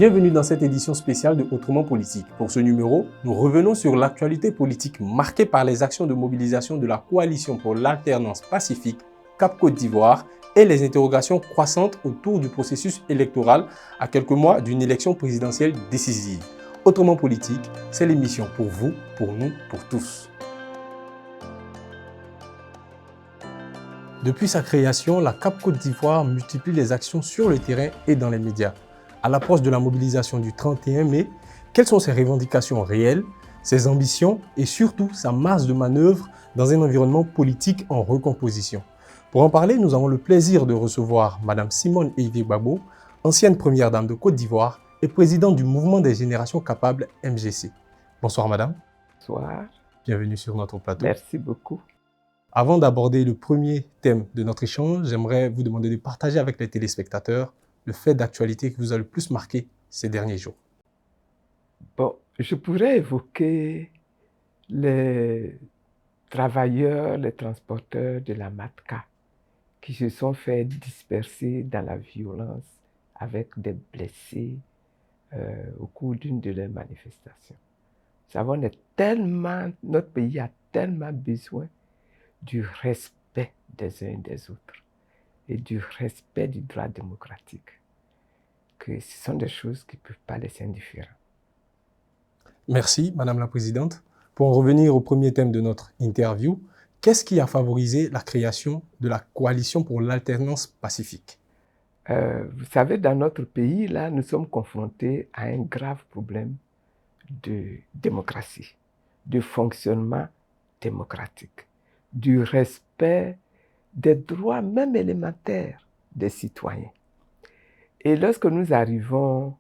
Bienvenue dans cette édition spéciale de Autrement Politique. Pour ce numéro, nous revenons sur l'actualité politique marquée par les actions de mobilisation de la Coalition pour l'alternance pacifique, Cap Côte d'Ivoire, et les interrogations croissantes autour du processus électoral à quelques mois d'une élection présidentielle décisive. Autrement Politique, c'est l'émission pour vous, pour nous, pour tous. Depuis sa création, la Cap Côte d'Ivoire multiplie les actions sur le terrain et dans les médias. À l'approche de la mobilisation du 31 mai, quelles sont ses revendications réelles, ses ambitions et surtout sa marge de manœuvre dans un environnement politique en recomposition? Pour en parler, nous avons le plaisir de recevoir Mme Simone Eyivé-Gbagbo, ancienne première dame de Côte d'Ivoire et présidente du mouvement des générations capables MGC. Bonsoir madame. Bonsoir. Bienvenue sur notre plateau. Merci beaucoup. Avant d'aborder le premier thème de notre échange, j'aimerais vous demander de partager avec les téléspectateurs le fait d'actualité qui vous a le plus marqué ces derniers jours. Bon, je pourrais évoquer les travailleurs, les transporteurs de la MATCA qui se sont fait disperser dans la violence avec des blessés au cours d'une de leurs manifestations. Nous savons, notre pays a tellement besoin du respect des uns et des autres et du respect du droit démocratique, que ce sont des choses qui ne peuvent pas laisser indifférents. Merci, Madame la Présidente. Pour en revenir au premier thème de notre interview, qu'est-ce qui a favorisé la création de la Coalition pour l'alternance pacifique? Vous savez, dans notre pays, là, nous sommes confrontés à un grave problème de démocratie, de fonctionnement démocratique, du respect des droits même élémentaires des citoyens. Et lorsque nous arrivons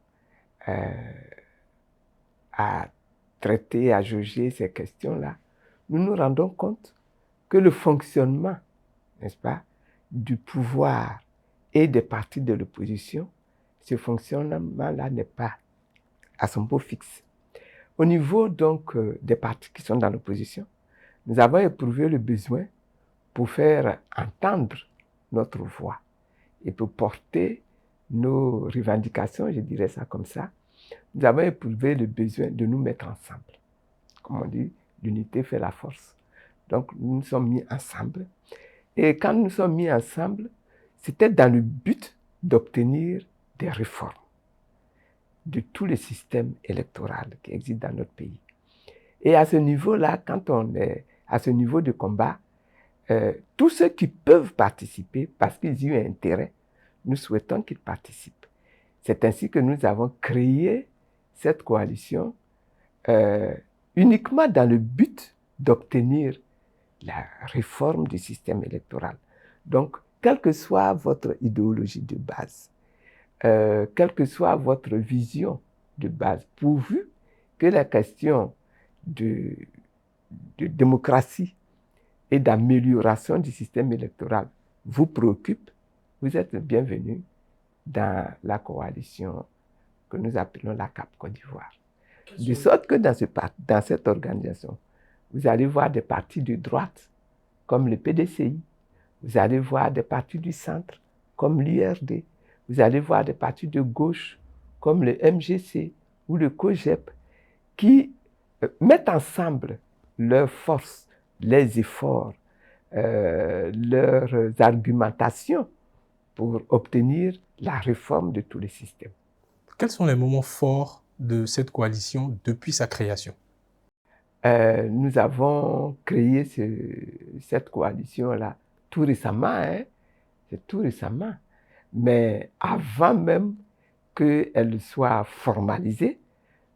à traiter, à juger ces questions-là, nous nous rendons compte que le fonctionnement, n'est-ce pas, du pouvoir et des partis de l'opposition, ce fonctionnement-là n'est pas à son beau fixe. Au niveau donc des partis qui sont dans l'opposition, nous avons éprouvé le besoin pour faire entendre notre voix et pour porter nos revendications, je dirais ça comme ça. Nous avons éprouvé le besoin de nous mettre ensemble. Comme on dit, l'unité fait la force. Donc nous nous sommes mis ensemble. Et quand nous nous sommes mis ensemble, c'était dans le but d'obtenir des réformes de tout le système électoral qui existe dans notre pays. Et à ce niveau-là, quand on est à ce niveau de combat, tous ceux qui peuvent participer, parce qu'ils y ont intérêt, nous souhaitons qu'ils participent. C'est ainsi que nous avons créé cette coalition uniquement dans le but d'obtenir la réforme du système électoral. Donc, quelle que soit votre idéologie de base, quelle que soit votre vision de base, pourvu que la question de démocratie et d'amélioration du système électoral vous préoccupe, vous êtes bienvenus dans la coalition que nous appelons la CAP Côte d'Ivoire. De sorte que dans cette organisation, vous allez voir des partis de droite, comme le PDCI, vous allez voir des partis du centre, comme l'URD, vous allez voir des partis de gauche, comme le MGC ou le COGEP, qui mettent ensemble leurs forces, les efforts, leurs argumentations pour obtenir la réforme de tous les systèmes. Quels sont les moments forts de cette coalition depuis sa création? Nous avons créé cette coalition-là tout récemment, hein? C'est tout récemment. Mais avant même qu'elle soit formalisée,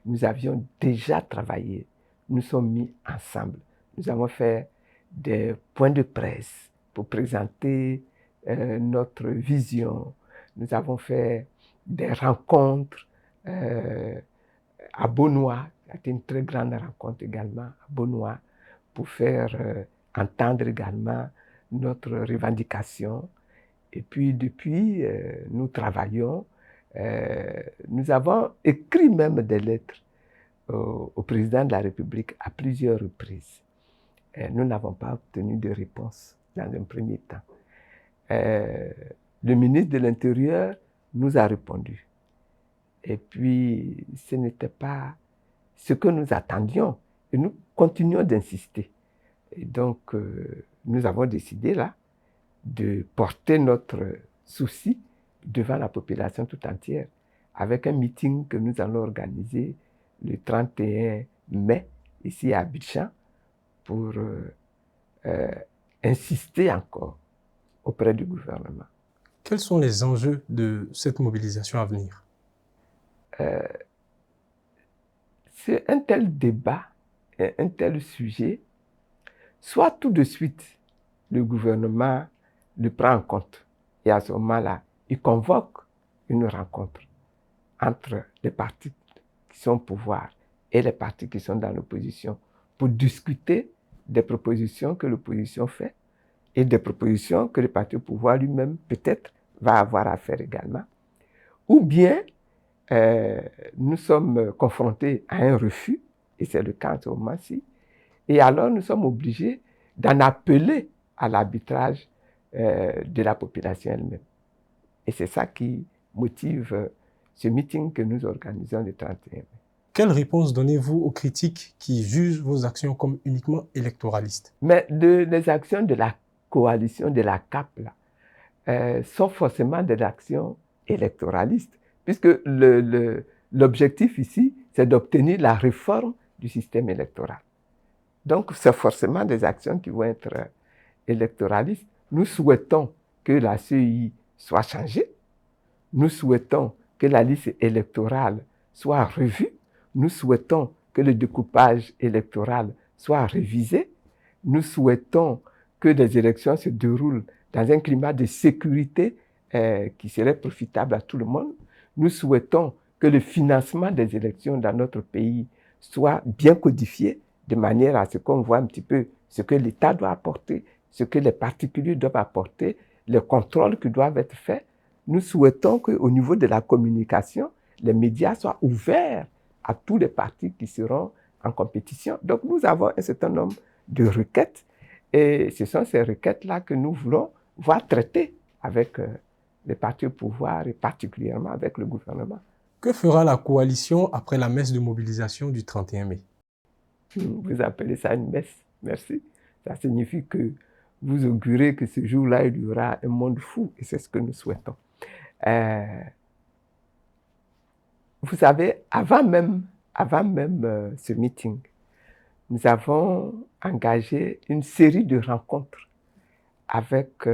nous avions déjà travaillé. Nous sommes mis ensemble. Nous avons fait des points de presse pour présenter notre vision. Nous avons fait des rencontres à Beaunois. C'était une très grande rencontre également à Beaunois pour faire entendre également notre revendication. Et puis depuis, nous travaillons. Nous avons écrit même des lettres au président de la République à plusieurs reprises. Nous n'avons pas obtenu de réponse dans un premier temps. Le ministre de l'Intérieur nous a répondu. Et puis, ce n'était pas ce que nous attendions. Et nous continuons d'insister. Et donc, nous avons décidé là de porter notre souci devant la population tout entière avec un meeting que nous allons organiser le 31 mai ici à Abidjan pour insister encore auprès du gouvernement. Quels sont les enjeux de cette mobilisation à venir? C'est un tel débat, un tel sujet, soit tout de suite, le gouvernement le prend en compte. Et à ce moment-là, il convoque une rencontre entre les partis qui sont au pouvoir et les partis qui sont dans l'opposition pour discuter des propositions que l'opposition fait et des propositions que le parti au pouvoir lui-même peut-être va avoir à faire également. Ou bien, nous sommes confrontés à un refus, et c'est le cas en ce moment-ci, et alors nous sommes obligés d'en appeler à l'arbitrage de la population elle-même. Et c'est ça qui motive ce meeting que nous organisons le 31 mai. Quelle réponse donnez-vous aux critiques qui jugent vos actions comme uniquement électoralistes? Mais les actions de la coalition, de la CAP, là, sont forcément des actions électoralistes, puisque l'objectif ici, c'est d'obtenir la réforme du système électoral. Donc, c'est forcément des actions qui vont être électoralistes. Nous souhaitons que la CEI soit changée. Nous souhaitons que la liste électorale soit revue. Nous souhaitons que le découpage électoral soit révisé. Nous souhaitons que les élections se déroulent dans un climat de sécurité qui serait profitable à tout le monde. Nous souhaitons que le financement des élections dans notre pays soit bien codifié, de manière à ce qu'on voit un petit peu ce que l'État doit apporter, ce que les particuliers doivent apporter, les contrôles qui doivent être faits. Nous souhaitons qu'au niveau de la communication, les médias soient ouverts à tous les partis qui seront en compétition. Donc, nous avons un certain nombre de requêtes et ce sont ces requêtes-là que nous voulons voir traitées avec les partis au pouvoir et particulièrement avec le gouvernement. Que fera la coalition après la messe de mobilisation du 31 mai? Vous appelez ça une messe, merci. Ça signifie que vous augurez que ce jour-là, il y aura un monde fou et c'est ce que nous souhaitons. Vous savez, avant même ce meeting, nous avons engagé une série de rencontres avec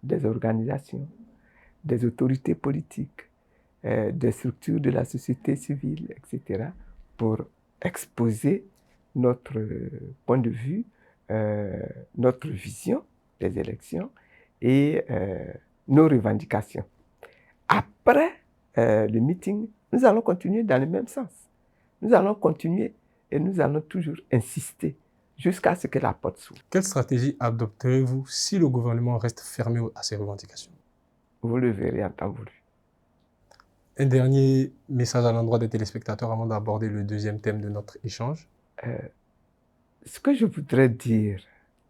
des organisations, des autorités politiques, des structures de la société civile, etc., pour exposer notre point de vue, notre vision des élections et nos revendications. Après le meeting, nous allons continuer dans le même sens. Nous allons continuer et nous allons toujours insister jusqu'à ce que la porte s'ouvre. Quelle stratégie adopterez-vous si le gouvernement reste fermé à ces revendications? Vous le verrez en temps voulu. Un dernier message à l'endroit des téléspectateurs avant d'aborder le deuxième thème de notre échange. Ce que je voudrais dire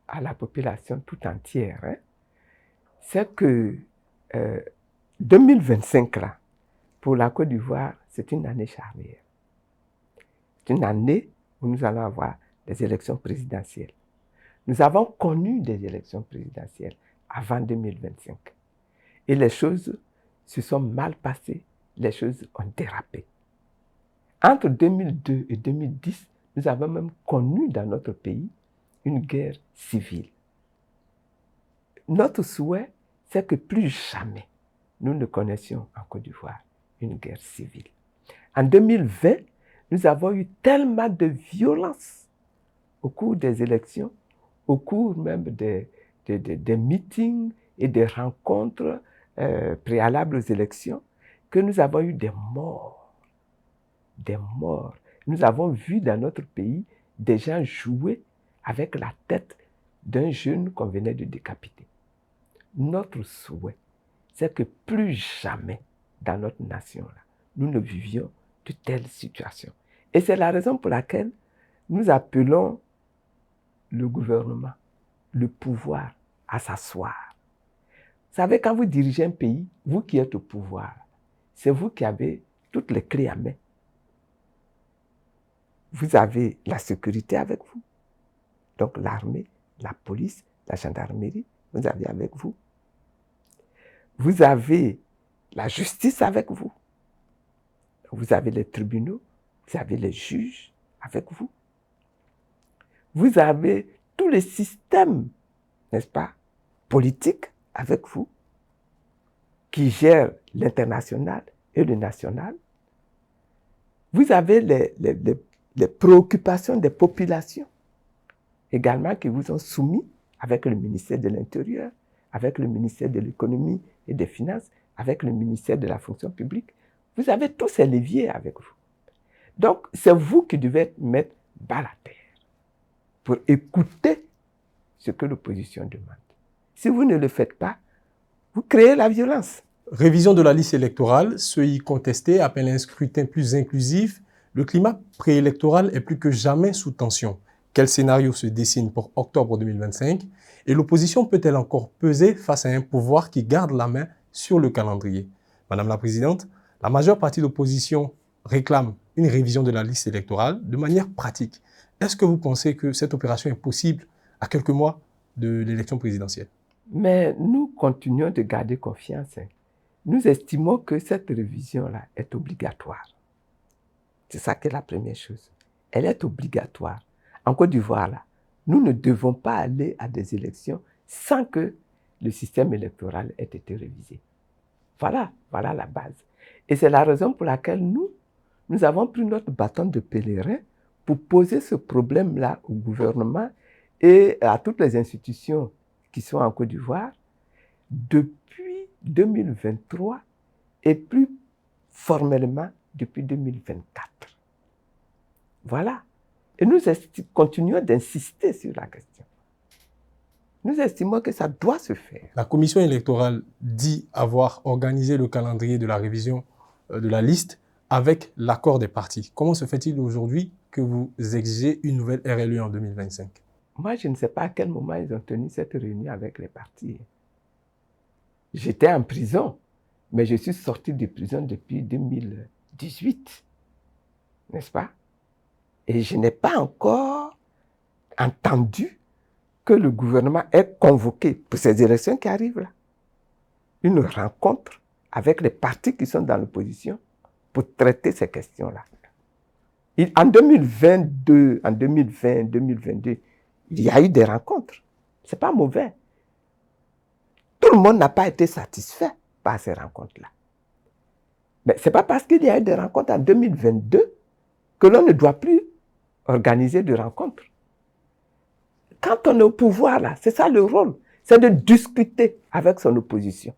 à la population tout entière, hein, c'est que 2025, là, pour la Côte d'Ivoire, c'est une année charnière. C'est une année où nous allons avoir des élections présidentielles. Nous avons connu des élections présidentielles avant 2025. Et les choses se sont mal passées, les choses ont dérapé. Entre 2002 et 2010, nous avons même connu dans notre pays une guerre civile. Notre souhait, c'est que plus jamais nous ne connaissions en Côte d'Ivoire une guerre civile. En 2020, nous avons eu tellement de violence au cours des élections, au cours même des meetings et des rencontres préalables aux élections, que nous avons eu des morts. Des morts. Nous avons vu dans notre pays des gens jouer avec la tête d'un jeune qu'on venait de décapiter. Notre souhait, c'est que plus jamais dans notre nation-là, nous ne vivions de telles situations. Et c'est la raison pour laquelle nous appelons le gouvernement, le pouvoir à s'asseoir. Vous savez, quand vous dirigez un pays, vous qui êtes au pouvoir, c'est vous qui avez toutes les clés en main. Vous avez la sécurité avec vous. Donc l'armée, la police, la gendarmerie, vous avez avec vous. Vous avez la justice avec vous. Vous avez les tribunaux, vous avez les juges avec vous. Vous avez tous les systèmes, n'est-ce pas, politiques avec vous, qui gèrent l'international et le national. Vous avez les préoccupations des populations également qui vous ont soumis avec le ministère de l'Intérieur, avec le ministère de l'Économie et des Finances, avec le ministère de la Fonction publique. Vous avez tous ces leviers avec vous. Donc, c'est vous qui devez mettre bas la terre pour écouter ce que l'opposition demande. Si vous ne le faites pas, vous créez la violence. Révision de la liste électorale, ceux y contestés appellent un scrutin plus inclusif. Le climat préélectoral est plus que jamais sous tension. Quel scénario se dessine pour octobre 2025? Et l'opposition peut-elle encore peser face à un pouvoir qui garde la main sur le calendrier? Madame la Présidente, la majeure partie de l'opposition réclame une révision de la liste électorale de manière pratique. Est-ce que vous pensez que cette opération est possible à quelques mois de l'élection présidentielle? Mais nous continuons de garder confiance. Nous estimons que cette révision-là est obligatoire. C'est ça qui est la première chose. Elle est obligatoire. En Côte d'Ivoire, là, nous ne devons pas aller à des élections sans que le système électoral ait été révisé. Voilà la base. Et c'est la raison pour laquelle nous avons pris notre bâton de pèlerin pour poser ce problème-là au gouvernement et à toutes les institutions qui sont en Côte d'Ivoire depuis 2023 et plus formellement depuis 2024. Voilà. Et nous continuons d'insister sur la question. Nous estimons que ça doit se faire. La commission électorale dit avoir organisé le calendrier de la révision de la liste avec l'accord des partis. Comment se fait-il aujourd'hui que vous exigez une nouvelle RLE en 2025? Moi, je ne sais pas à quel moment ils ont tenu cette réunion avec les partis. J'étais en prison, mais je suis sorti de prison depuis 2018, n'est-ce pas? Et je n'ai pas encore entendu que le gouvernement ait convoqué, pour ces élections qui arrivent là, une rencontre avec les partis qui sont dans l'opposition pour traiter ces questions-là. En 2022, en 2020, 2022, il y a eu des rencontres. Ce n'est pas mauvais. Tout le monde n'a pas été satisfait par ces rencontres-là. Mais ce n'est pas parce qu'il y a eu des rencontres en 2022 que l'on ne doit plus organiser de rencontres. Quand on est au pouvoir, là, c'est ça le rôle, c'est de discuter avec son opposition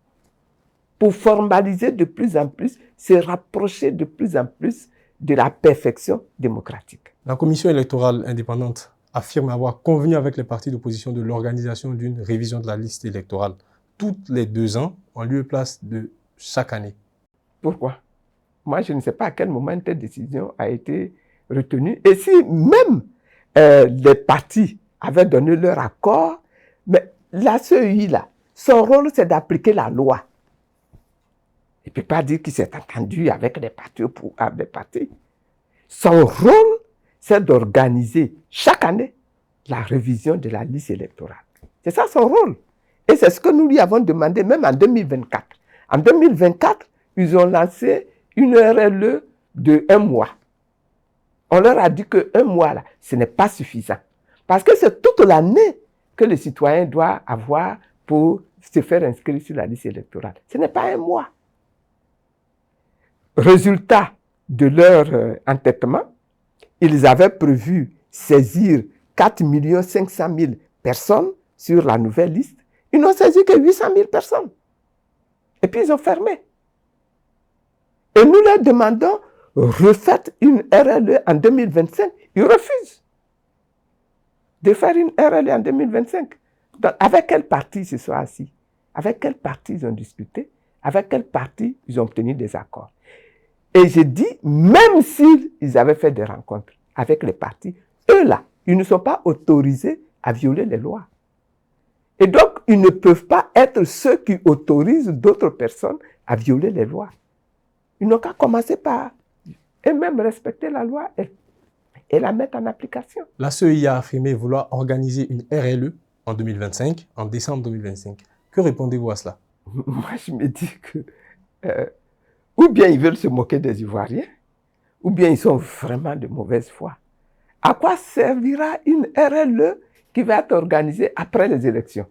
pour formaliser de plus en plus, se rapprocher de plus en plus de la perfection démocratique. La commission électorale indépendante affirme avoir convenu avec les partis d'opposition de l'organisation d'une révision de la liste électorale toutes les 2 ans, en lieu et place de chaque année. Pourquoi? Moi, je ne sais pas à quel moment cette décision a été retenue. Et si même les partis avaient donné leur accord, mais la CEI, là, son rôle, c'est d'appliquer la loi. Il ne peut pas dire qu'il s'est entendu avec les partis. Son rôle, c'est d'organiser chaque année la révision de la liste électorale. C'est ça son rôle. Et c'est ce que nous lui avons demandé même en 2024. En 2024, ils ont lancé une RLE de 1 mois. On leur a dit que 1 mois, là, ce n'est pas suffisant. Parce que c'est toute l'année que le citoyen doit avoir pour se faire inscrire sur la liste électorale. Ce n'est pas 1 mois. Résultat de leur entêtement, ils avaient prévu saisir 4 500 000 personnes sur la nouvelle liste. Ils n'ont saisi que 800 000 personnes. Et puis ils ont fermé. Et nous leur demandons, refaites une RLE en 2025. Ils refusent de faire une RLE en 2025. Donc, avec quel parti ils se sont assis? Avec quel parti ils ont discuté? Avec quel parti ils ont obtenu des accords? Et je dis, même s'ils avaient fait des rencontres avec les partis, eux là, ils ne sont pas autorisés à violer les lois. Et donc, ils ne peuvent pas être ceux qui autorisent d'autres personnes à violer les lois. Ils n'ont qu'à commencer par eux-mêmes respecter la loi et la mettre en application. La CEI a affirmé vouloir organiser une RLE en 2025, en décembre 2025. Que répondez-vous à cela? Moi, je me dis que ou bien ils veulent se moquer des Ivoiriens, ou bien ils sont vraiment de mauvaise foi. À quoi servira une RLE qui va être organisée après les élections?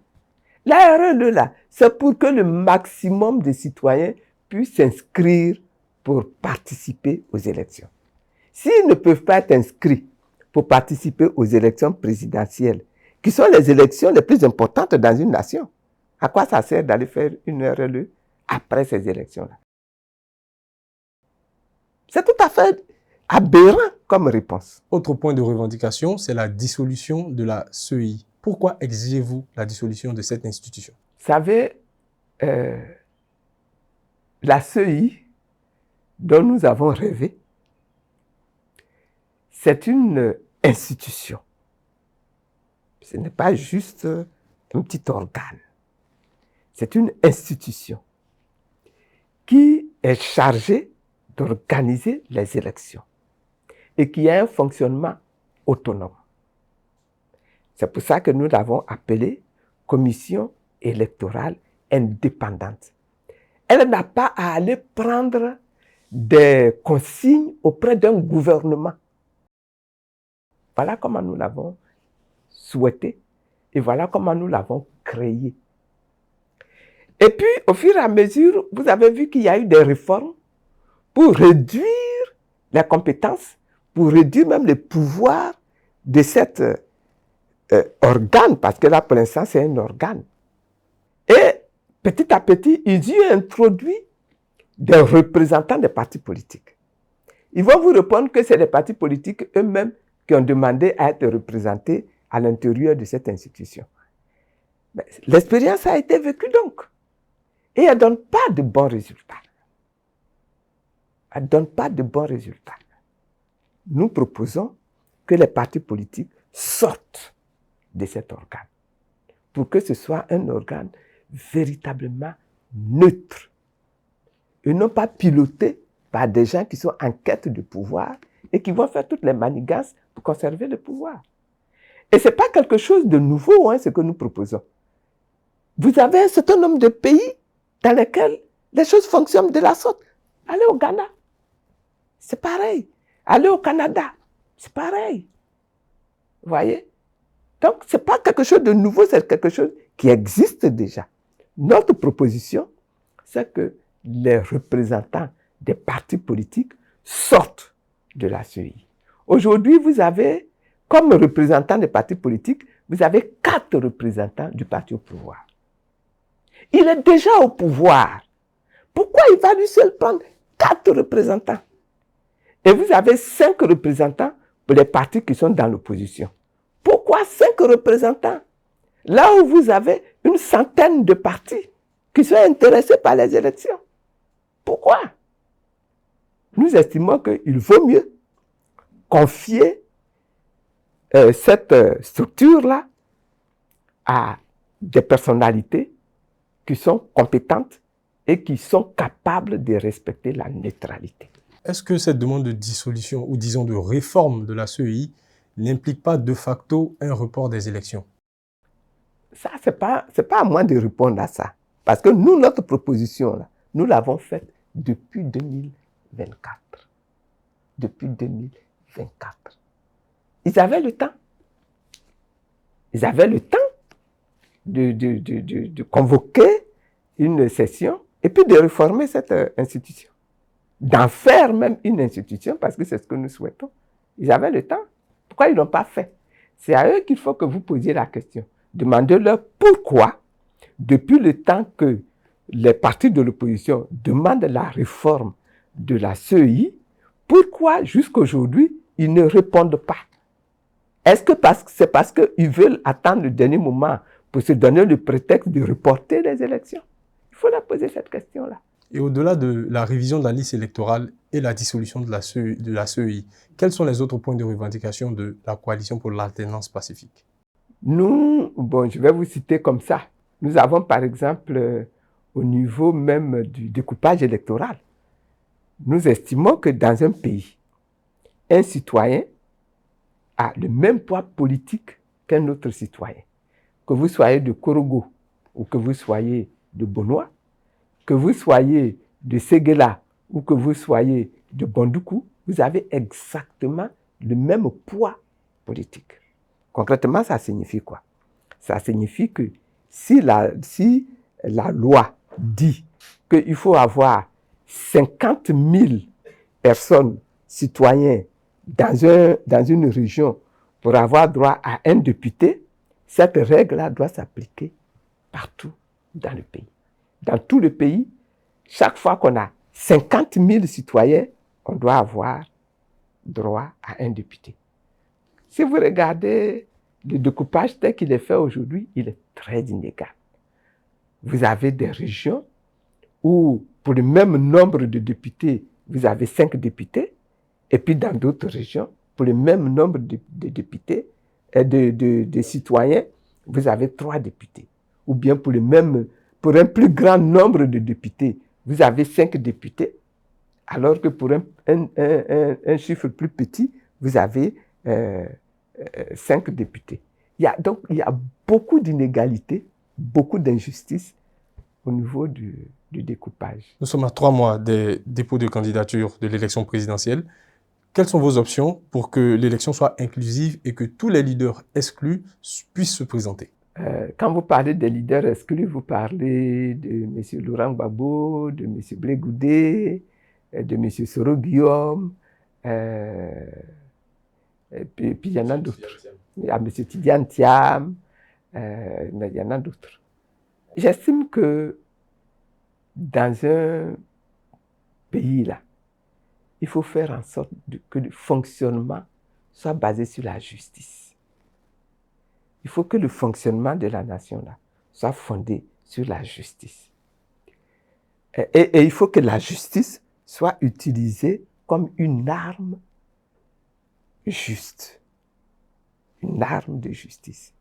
La RLE, là, c'est pour que le maximum de citoyens puissent s'inscrire pour participer aux élections. S'ils ne peuvent pas être inscrits pour participer aux élections présidentielles, qui sont les élections les plus importantes dans une nation, à quoi ça sert d'aller faire une RLE après ces élections-là? C'est tout à fait aberrant comme réponse. Autre point de revendication, c'est la dissolution de la CEI. Pourquoi exigez-vous la dissolution de cette institution? Vous savez, la CEI dont nous avons rêvé, c'est une institution. Ce n'est pas juste un petit organe. C'est une institution qui est chargée d'organiser les élections et qui a un fonctionnement autonome. C'est pour ça que nous l'avons appelée commission électorale indépendante. Elle n'a pas à aller prendre des consignes auprès d'un gouvernement. Voilà comment nous l'avons souhaité et voilà comment nous l'avons créé. Et puis, au fur et à mesure, vous avez vu qu'il y a eu des réformes pour réduire les compétences, pour réduire même les pouvoirs de cet organe, parce que là, pour l'instant, c'est un organe. Et petit à petit, ils y ont introduit des représentants des partis politiques. Ils vont vous répondre que c'est les partis politiques eux-mêmes qui ont demandé à être représentés à l'intérieur de cette institution. L'expérience a été vécue donc. Et elle ne donne pas de bons résultats. Elle ne donne pas de bons résultats. Nous proposons que les partis politiques sortent de cet organe pour que ce soit un organe véritablement neutre et non pas piloté par des gens qui sont en quête de pouvoir et qui vont faire toutes les manigances pour conserver le pouvoir. Et ce n'est pas quelque chose de nouveau, ce que nous proposons. Vous avez un certain nombre de pays dans lesquels les choses fonctionnent de la sorte. Allez au Ghana, c'est pareil. Allez au Canada, c'est pareil. Vous voyez? Donc, ce n'est pas quelque chose de nouveau, c'est quelque chose qui existe déjà. Notre proposition, c'est que les représentants des partis politiques sortent de la CEI. Aujourd'hui, vous avez, comme représentants des partis politiques, vous avez 4 représentants du parti au pouvoir. Il est déjà au pouvoir. Pourquoi il va lui seul prendre 4 représentants? Et vous avez 5 représentants pour les partis qui sont dans l'opposition. Pourquoi 5 représentants? Là où vous avez une centaine de partis qui sont intéressés par les élections. Pourquoi? Nous estimons qu'il vaut mieux confier cette structure-là à des personnalités qui sont compétentes et qui sont capables de respecter la neutralité. Est-ce que cette demande de dissolution ou disons de réforme de la CEI n'implique pas de facto un report des élections? Ça, ce n'est pas à moi de répondre à ça. Parce que nous, notre proposition, là, nous l'avons faite depuis 2024. Depuis 2024. Ils avaient le temps. Ils avaient le temps de convoquer une session et puis de réformer cette institution. D'en faire même une institution, parce que c'est ce que nous souhaitons. Ils avaient le temps. Pourquoi ils ne l'ont pas fait? C'est à eux qu'il faut que vous posiez la question. Demandez-leur pourquoi, depuis le temps que les partis de l'opposition demandent la réforme de la CEI, pourquoi jusqu'à aujourd'hui, ils ne répondent pas? Est-ce que c'est parce qu'ils veulent attendre le dernier moment pour se donner le prétexte de reporter les élections? Il faut leur poser cette question-là. Et au-delà de la révision de la liste électorale et la dissolution de la CEI, quels sont les autres points de revendication de la coalition pour l'alternance pacifique? Nous, je vais vous citer comme ça. Nous avons par exemple, au niveau même du découpage électoral, nous estimons que dans un pays, un citoyen a le même poids politique qu'un autre citoyen. Que vous soyez de Korogo ou que vous soyez de Bonoa, que vous soyez de Séguéla ou que vous soyez de Bondoukou, vous avez exactement le même poids politique. Concrètement, ça signifie quoi? Ça signifie que si la loi dit qu'il faut avoir 50 000 personnes, citoyens, dans une région pour avoir droit à un député, cette règle-là doit s'appliquer partout dans le pays. Dans tout le pays, chaque fois qu'on a 50 000 citoyens, on doit avoir droit à un député. Si vous regardez le découpage tel qu'il est fait aujourd'hui, il est très inégal. Vous avez des régions où, pour le même nombre de députés, vous avez 5 députés, et puis dans d'autres régions, pour le même nombre de députés, de citoyens, vous avez 3 députés. Ou bien pour un plus grand nombre de députés, vous avez 5 députés, alors que pour un chiffre plus petit, vous avez 5 députés. Donc, il y a beaucoup d'inégalités, beaucoup d'injustices au niveau du découpage. Nous sommes à 3 mois des dépôts de candidature de l'élection présidentielle. Quelles sont vos options pour que l'élection soit inclusive et que tous les leaders exclus puissent se présenter? Quand vous parlez des leaders exclus, vous parlez de M. Laurent Gbagbo, de M. Blé Goudé, de M. Soro Guillaume, et puis il y en a d'autres. Il y a M. Tidiane Thiam, mais il y en a d'autres. J'estime que dans un pays là, il faut faire en sorte que le fonctionnement soit basé sur la justice. Il faut que le fonctionnement de la nation là soit fondé sur la justice. Et il faut que la justice soit utilisée comme une arme juste. Une arme de justice.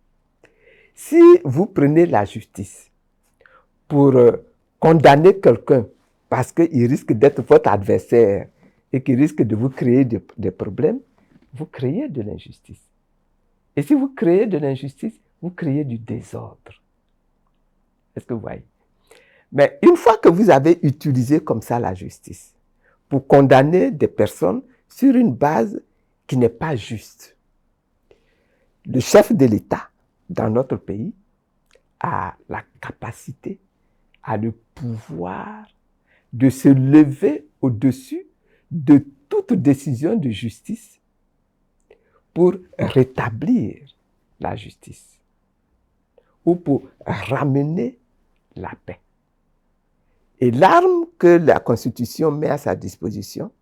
Si vous prenez la justice pour condamner quelqu'un parce qu'il risque d'être votre adversaire et qu'il risque de vous créer des problèmes, vous créez de l'injustice. Et si vous créez de l'injustice, vous créez du désordre. Est-ce que vous voyez? Mais une fois que vous avez utilisé comme ça la justice pour condamner des personnes sur une base qui n'est pas juste, le chef de l'État dans notre pays a la capacité, a le pouvoir de se lever au-dessus de toute décision de justice pour rétablir la justice ou pour ramener la paix. Et l'arme que la Constitution met à sa disposition,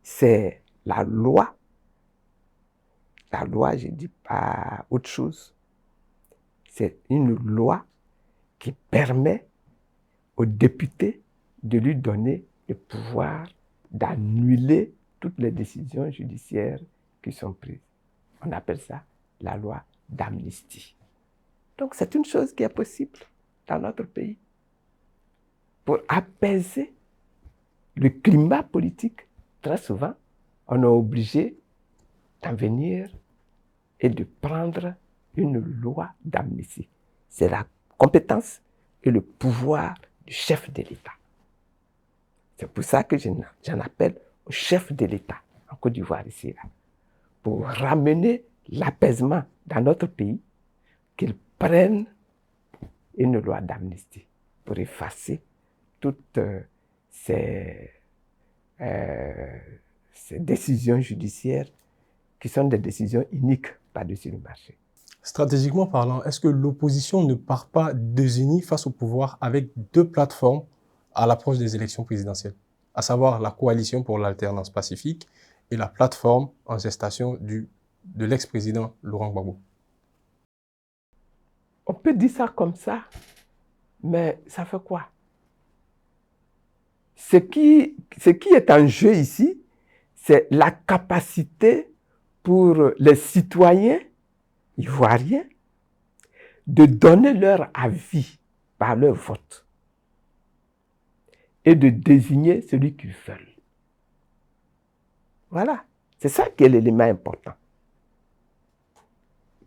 c'est la loi. La loi, je ne dis pas autre chose. C'est une loi qui permet aux députés de lui donner le pouvoir d'annuler toutes les décisions judiciaires qui sont prises. On appelle ça la loi d'amnistie. Donc c'est une chose qui est possible dans notre pays pour apaiser le climat politique. Très souvent, on est obligé d'en venir et de prendre une loi d'amnistie. C'est la compétence et le pouvoir du chef de l'État. C'est pour ça que j'en appelle au chef de l'État en Côte d'Ivoire ici, là, pour ramener l'apaisement dans notre pays, qu'il prenne une loi d'amnistie pour effacer toutes ces décisions judiciaires qui sont des décisions iniques par-dessus le marché. Stratégiquement parlant, est-ce que l'opposition ne part pas désunie face au pouvoir avec 2 plateformes à l'approche des élections présidentielles, à savoir la coalition pour l'alternance pacifique et la plateforme en gestation de l'ex-président Laurent Gbagbo? On peut dire ça comme ça, mais ça fait quoi? Ce qui est en jeu ici, c'est la capacité pour les citoyens ivoiriens de donner leur avis par leur vote. et de désigner celui qu'ils veulent. Voilà, c'est ça qui est l'élément important.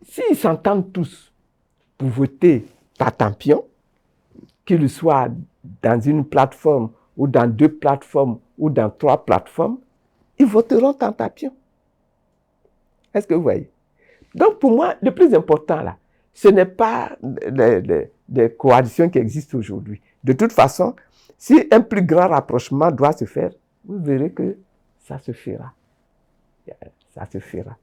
S'ils s'entendent tous pour voter Patampion, qu'il soit dans une plateforme ou dans 2 plateformes ou dans 3 plateformes, ils voteront Patampion. Est-ce que vous voyez? Donc pour moi, le plus important là, ce n'est pas les coalitions qui existent aujourd'hui. De toute façon, si un plus grand rapprochement doit se faire, vous verrez que ça se fera. Ça se fera.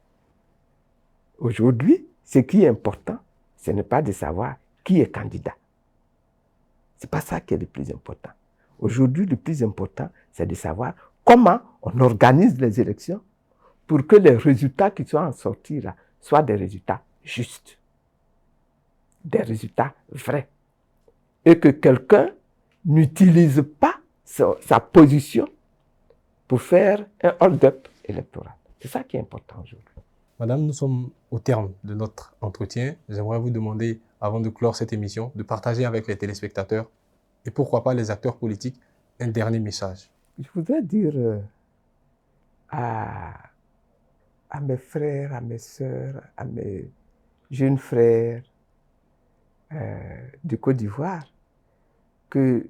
Aujourd'hui, ce qui est important, ce n'est pas de savoir qui est candidat. Ce n'est pas ça qui est le plus important. Aujourd'hui, le plus important, c'est de savoir comment on organise les élections pour que les résultats qui sont en sortie là soient des résultats justes, des résultats vrais. Et que quelqu'un n'utilise pas sa position pour faire un hold-up électoral. C'est ça qui est important aujourd'hui. Madame, nous sommes au terme de notre entretien. J'aimerais vous demander, avant de clore cette émission, de partager avec les téléspectateurs et pourquoi pas les acteurs politiques un dernier message. Je voudrais dire à mes frères, à mes sœurs, à mes jeunes frères de Côte d'Ivoire que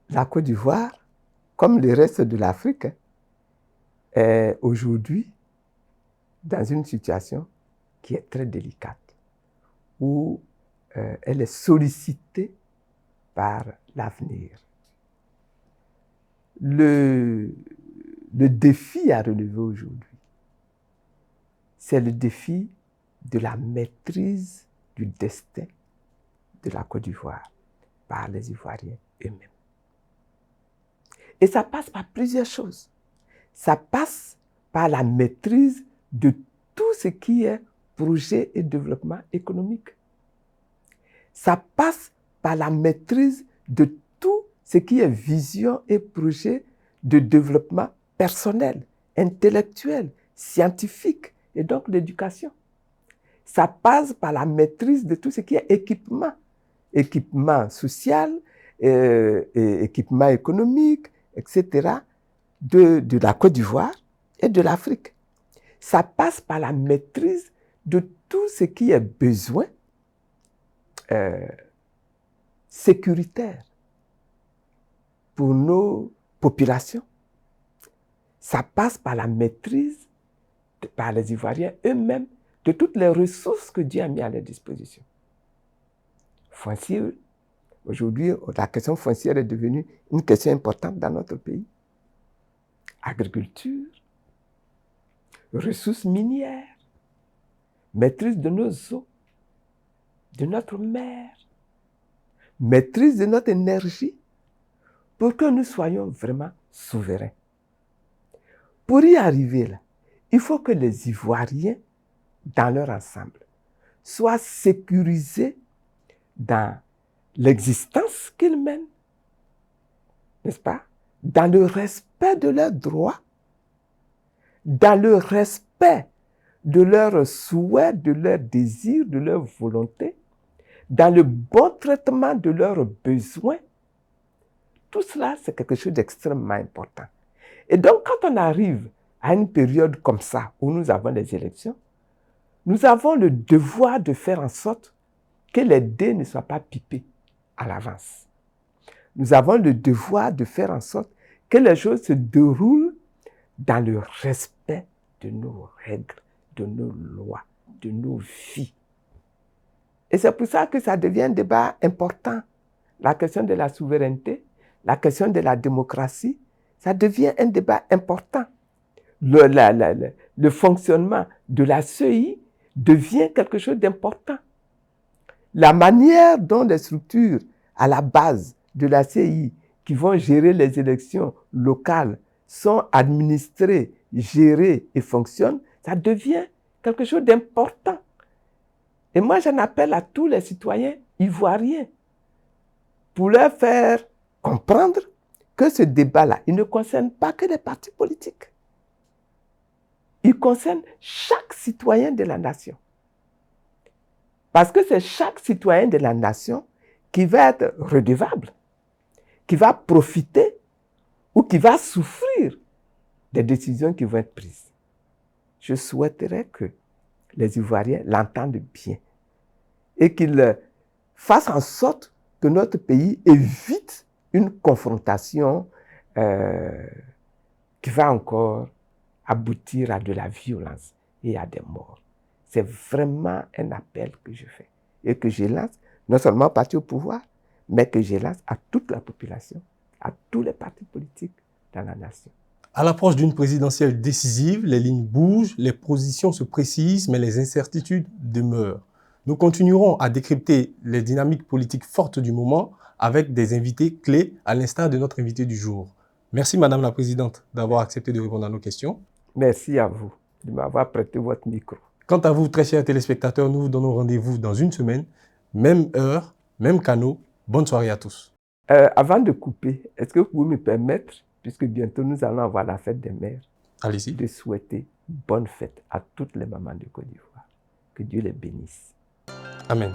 la Côte d'Ivoire, comme le reste de l'Afrique, est aujourd'hui dans une situation qui est très délicate, où elle est sollicitée par l'avenir. Le défi à relever aujourd'hui, c'est le défi de la maîtrise du destin de la Côte d'Ivoire par les Ivoiriens eux-mêmes. Et ça passe par plusieurs choses. Ça passe par la maîtrise de tout ce qui est projet et développement économique. Ça passe par la maîtrise de tout ce qui est vision et projet de développement personnel, intellectuel, scientifique et donc l'éducation. Ça passe par la maîtrise de tout ce qui est équipement social, équipement économique, etc., de la Côte d'Ivoire et de l'Afrique. Ça passe par la maîtrise de tout ce qui est besoin sécuritaire pour nos populations. Ça passe par la maîtrise par les Ivoiriens eux-mêmes de toutes les ressources que Dieu a mis à leur disposition. Foncier, aujourd'hui, la question foncière est devenue une question importante dans notre pays. Agriculture, ressources minières, maîtrise de nos eaux, de notre mer, maîtrise de notre énergie, pour que nous soyons vraiment souverains. Pour y arriver là, il faut que les Ivoiriens, dans leur ensemble, soient sécurisés dans l'existence qu'ils mènent, n'est-ce pas? Dans le respect de leurs droits, dans le respect de leurs souhaits, de leurs désirs, de leurs volontés, dans le bon traitement de leurs besoins. Tout cela, c'est quelque chose d'extrêmement important. Et donc, quand on arrive à une période comme ça, où nous avons des élections, nous avons le devoir de faire en sorte que les dés ne soient pas pipés à l'avance. Nous avons le devoir de faire en sorte que les choses se déroulent dans le respect de nos règles, de nos lois, de nos vies. Et c'est pour ça que ça devient un débat important. La question de la souveraineté, la question de la démocratie, ça devient un débat important. Le fonctionnement de la CEI devient quelque chose d'important. La manière dont les structures à la base de la CEI qui vont gérer les élections locales sont administrées, gérées et fonctionnent, ça devient quelque chose d'important. Et moi, j'en appelle à tous les citoyens ivoiriens pour leur faire comprendre que ce débat-là, il ne concerne pas que les partis politiques. Il concerne chaque citoyen de la nation. Parce que c'est chaque citoyen de la nation qui va être redevable, qui va profiter ou qui va souffrir des décisions qui vont être prises. Je souhaiterais que les Ivoiriens l'entendent bien et qu'ils fassent en sorte que notre pays évite une confrontation qui va encore aboutir à de la violence et à des morts. C'est vraiment un appel que je fais et que je lance non seulement au parti au pouvoir, mais que je lance à toute la population, à tous les partis politiques dans la nation. À l'approche d'une présidentielle décisive, les lignes bougent, les positions se précisent, mais les incertitudes demeurent. Nous continuerons à décrypter les dynamiques politiques fortes du moment avec des invités clés, à l'instar de notre invité du jour. Merci Madame la Présidente d'avoir accepté de répondre à nos questions. Merci à vous de m'avoir prêté votre micro. Quant à vous, très chers téléspectateurs, nous vous donnons rendez-vous dans une semaine, même heure, même canot. Bonne soirée à tous. Avant de couper, est-ce que vous pouvez me permettre, puisque bientôt nous allons avoir la fête des mères, Allez-y. de souhaiter bonne fête à toutes les mamans de Côte d'Ivoire. Que Dieu les bénisse. Amen.